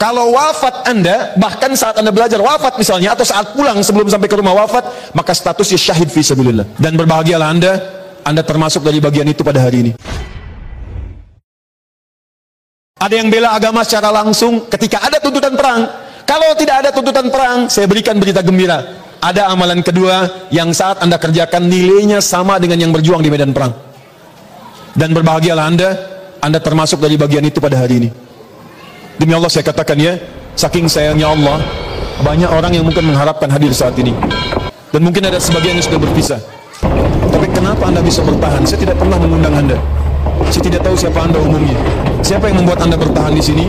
Kalau wafat Anda, bahkan saat Anda belajar wafat misalnya, atau saat pulang sebelum sampai ke rumah wafat, maka statusnya syahid fi sabilillah. Dan berbahagialah Anda termasuk dari bagian itu pada hari ini. Ada yang bela agama secara langsung ketika ada tuntutan perang. Kalau tidak ada tuntutan perang, saya berikan berita gembira. Ada amalan kedua yang saat Anda kerjakan nilainya sama dengan yang berjuang di medan perang. Dan berbahagialah Anda termasuk dari bagian itu pada hari ini. Demi Allah saya katakan ya, saking sayangnya Allah, banyak orang yang mungkin mengharapkan hadir saat ini. Dan mungkin ada sebagian yang sudah berpisah. Tapi kenapa Anda bisa bertahan? Saya tidak pernah mengundang Anda. Saya tidak tahu siapa Anda umumnya. Siapa yang membuat Anda bertahan di sini?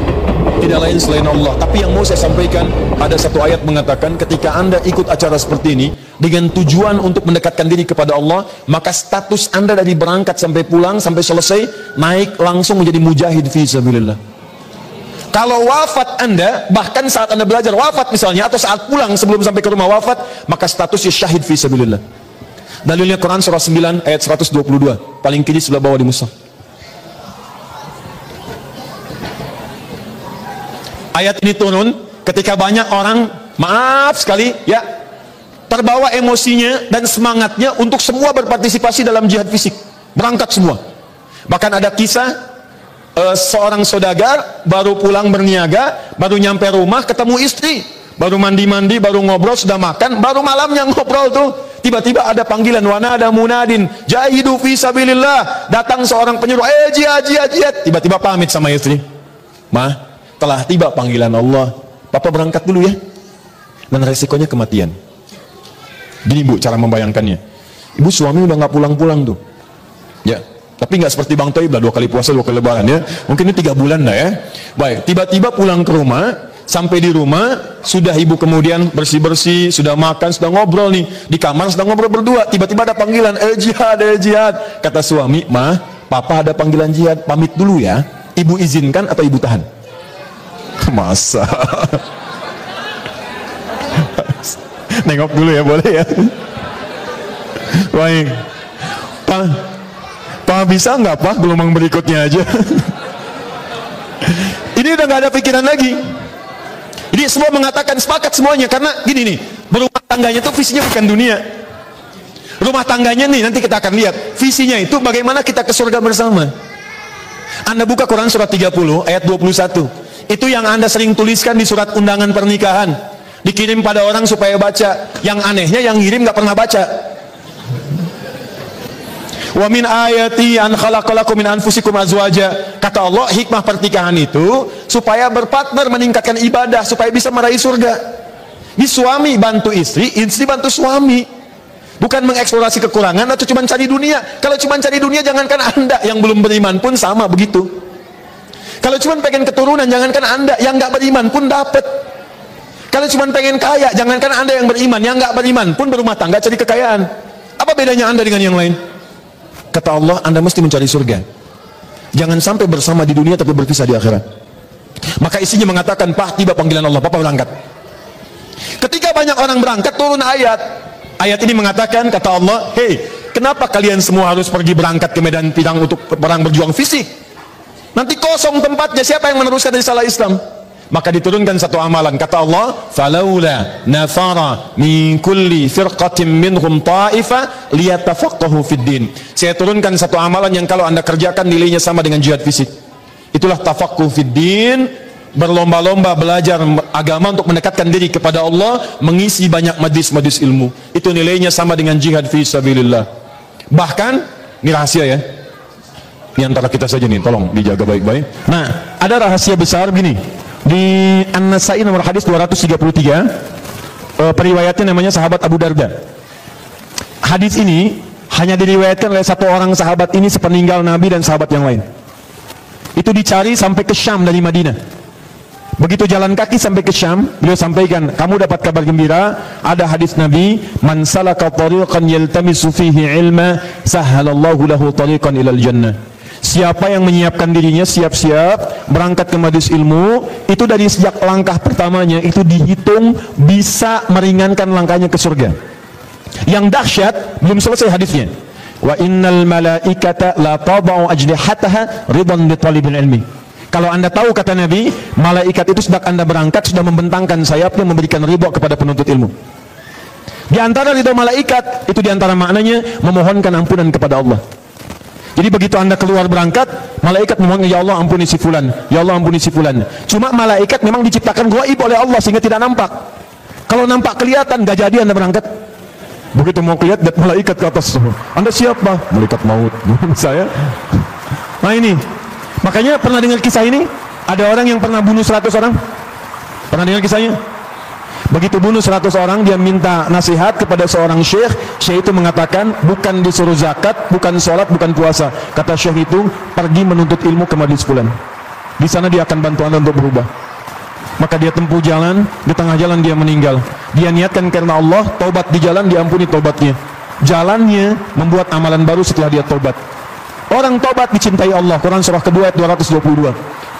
Tidak lain selain Allah. Tapi yang mau saya sampaikan, ada satu ayat mengatakan ketika Anda ikut acara seperti ini dengan tujuan untuk mendekatkan diri kepada Allah, maka status Anda dari berangkat sampai pulang sampai selesai naik langsung menjadi mujahid fi sabilillah. Kalau wafat Anda, bahkan saat Anda belajar wafat misalnya, atau saat pulang sebelum sampai ke rumah wafat, maka statusnya syahid fi sabilillah. Dalilnya Quran surah 9 ayat 122, paling kiri sebelah bawah di mushaf. Ayat ini turun ketika banyak orang, maaf sekali ya, terbawa emosinya dan semangatnya untuk semua berpartisipasi dalam jihad fisik, berangkat semua. Bahkan ada kisah seorang saudagar baru pulang berniaga, baru nyampe rumah ketemu istri, baru mandi-mandi, baru ngobrol, sudah makan, baru malamnya ngobrol tuh, tiba-tiba ada panggilan, wana ada munadin, jahidu fi sabilillah, datang seorang penyuruh, jihad, tiba-tiba pamit sama istri, mah, telah tiba panggilan Allah, papa berangkat dulu ya, dan resikonya kematian. Gini bu cara membayangkannya, ibu suami udah nggak pulang-pulang tuh, ya. Tapi nggak seperti Bang Toib lah, 2 kali puasa 2 kali lebaran ya. Mungkin ini 3 bulan lah ya. Baik, tiba-tiba pulang ke rumah, sampai di rumah, sudah ibu kemudian bersih-bersih, sudah makan, sudah ngobrol nih. Di kamar sudah ngobrol berdua, tiba-tiba ada panggilan, jihad. Kata suami, mah, papa ada panggilan jihad, pamit dulu ya. Ibu izinkan atau ibu tahan? Masa? Nengok dulu ya, boleh ya? Baik. Pak bisa nggak Pak gelombang berikutnya aja? Ini udah nggak ada pikiran lagi. Ini semua mengatakan sepakat semuanya, karena gini nih, berumah tangganya itu visinya bukan dunia. Rumah tangganya nih nanti kita akan lihat visinya itu bagaimana kita ke surga bersama. Anda buka Quran surat 30 ayat 21. Itu yang Anda sering tuliskan di surat undangan pernikahan, dikirim pada orang supaya baca. Yang anehnya yang ngirim nggak pernah baca. Wa min ayati an khalaqalakum min anfusikum azwaja. Kata Allah, hikmah pernikahan itu supaya berpartner meningkatkan ibadah, supaya bisa meraih surga. Di suami bantu istri, istri bantu suami. Bukan mengeksplorasi kekurangan atau cuma cari dunia. Kalau cuma cari dunia, jangankan Anda yang belum beriman pun sama begitu. Kalau cuma pengen keturunan, jangankan Anda yang nggak beriman pun dapat. Kalau cuma pengen kaya, jangankan Anda yang beriman, yang nggak beriman pun berumah tangga cari kekayaan. Apa bedanya Anda dengan yang lain? Kata Allah, Anda mesti mencari surga. Jangan sampai bersama di dunia tapi berpisah di akhirat. Maka isinya mengatakan, Pak, tiba panggilan Allah, Papa berangkat. Ketika banyak orang berangkat, turun ayat. Ayat ini mengatakan, kata Allah, hei, kenapa kalian semua harus pergi berangkat ke medan perang untuk perang berjuang fisik? Nanti kosong tempatnya, siapa yang meneruskan risalah Islam? Maka diturunkan satu amalan, kata Allah, falaula nafara min kulli firqatin minhum ta'ifa liyatafaqahu fid din. Saya turunkan satu amalan yang kalau Anda kerjakan nilainya sama dengan jihad fisik. Itulah tafaqquh fid din, berlomba-lomba belajar agama untuk mendekatkan diri kepada Allah, mengisi banyak majlis-majlis ilmu. Itu nilainya sama dengan jihad fi sabilillah. Bahkan ini rahasia ya. Di antara kita saja nih, tolong dijaga baik-baik. Nah, ada rahasia besar begini. Di An-Nasai nomor hadis 233, periwayatnya namanya sahabat Abu Darda. Hadis ini hanya diriwayatkan oleh satu orang sahabat ini sepeninggal Nabi dan sahabat yang lain. Itu dicari sampai ke Syam dari Madinah. Begitu jalan kaki sampai ke Syam, beliau sampaikan, kamu dapat kabar gembira, ada hadis Nabi, man salaka tariqan yaltamisu fihi ilma, sahhalallahu lahu tariqan ilal jannah. Siapa yang menyiapkan dirinya siap-siap berangkat ke majlis ilmu, itu dari sejak langkah pertamanya itu dihitung bisa meringankan langkahnya ke surga. Yang dahsyat belum selesai hadisnya. Wa innal malaikata la tadau ajnihataha ridan li talibil ilmi. Kalau Anda tahu, kata Nabi, malaikat itu sejak Anda berangkat sudah membentangkan sayapnya memberikan ridho kepada penuntut ilmu. Di antara ridho malaikat itu, di antara maknanya memohonkan ampunan kepada Allah. Jadi begitu Anda keluar berangkat, malaikat memohon, ya Allah ampuni si fulan, ya Allah ampuni si fulan. Cuma malaikat memang diciptakan gaib oleh Allah sehingga tidak nampak. Kalau nampak kelihatan, gak jadi Anda berangkat. Begitu mau kelihatan, malaikat ke atas. Anda siapa? Malaikat maut. Saya. Nah ini, makanya pernah dengar kisah ini? Ada orang yang pernah bunuh 100 orang? Pernah dengar kisahnya? Begitu bunuh 100 orang, dia minta nasihat kepada seorang syekh. Syekh itu mengatakan, bukan disuruh zakat, bukan sholat, bukan puasa. Kata syekh itu, pergi menuntut ilmu ke majelis fulan. Di sana dia akan bantu Anda untuk berubah. Maka dia tempuh jalan, di tengah jalan dia meninggal. Dia niatkan karena Allah, taubat di jalan, diampuni taubatnya. Jalannya membuat amalan baru setelah dia taubat. Orang taubat dicintai Allah. Quran surah kedua ayat 222.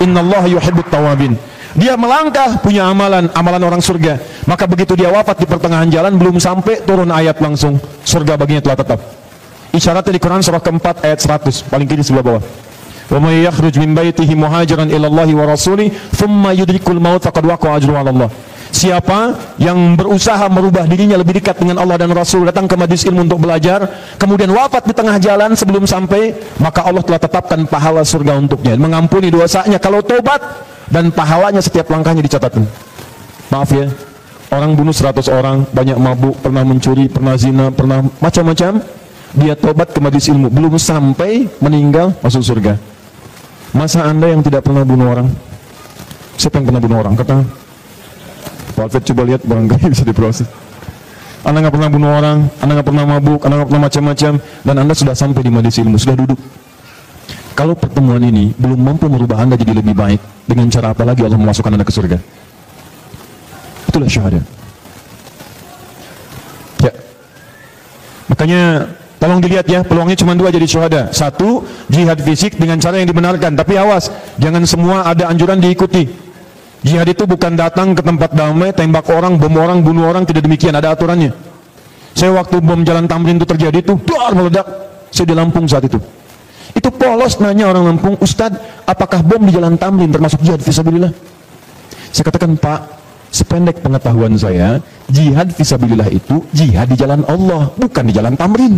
Innallaha yuhibbut tawabin. Dia melangkah punya amalan orang surga. Maka begitu dia wafat di pertengahan jalan, belum sampai turun ayat langsung, surga baginya telah tetap. Isyaratnya di Quran surah keempat ayat 100, paling kiri sebelah bawah. Wa may yakhruj min baitihi muhajiran ila Allahi wa rasuli thumma yudrikul maut faqad waqa'a ajruhu 'ala Allah. Siapa yang berusaha merubah dirinya lebih dekat dengan Allah dan Rasul, datang ke majelis ilmu untuk belajar, kemudian wafat di tengah jalan sebelum sampai, maka Allah telah tetapkan pahala surga untuknya, mengampuni dosanya kalau tobat, dan pahalanya setiap langkahnya dicatatkan. Maaf ya, orang bunuh 100 orang, banyak mabuk, pernah mencuri, pernah zina, pernah macam-macam, dia tobat ke majelis ilmu, belum sampai meninggal masuk surga. Masa Anda yang tidak pernah bunuh orang? Siapa yang pernah bunuh orang? Kata Pak Alfred, coba lihat, barangkali bisa diproses. Anda nggak pernah bunuh orang, Anda nggak pernah mabuk, Anda nggak pernah macam-macam, dan Anda sudah sampai di majelis ilmu, sudah duduk. Kalau pertemuan ini belum mampu merubah Anda jadi lebih baik, dengan cara apa lagi Allah memasukkan Anda ke surga? Itulah syahadat. Ya. Makanya tolong dilihat ya, peluangnya cuma 2 jadi syuhada. 1, jihad fisik dengan cara yang dibenarkan, tapi awas, jangan semua ada anjuran diikuti. Jihad itu bukan datang ke tempat damai, tembak orang, bom orang, bunuh orang, tidak demikian, ada aturannya. Saya waktu bom Jalan Tamrin itu terjadi itu, dar meledak, saya di Lampung saat itu. Itu polos nanya orang Lampung, Ustadz, apakah bom di Jalan Tamrin termasuk jihad fisabilillah? Saya katakan, Pak, sependek pengetahuan saya, jihad fisabilillah itu jihad di jalan Allah, bukan di Jalan Tamrin.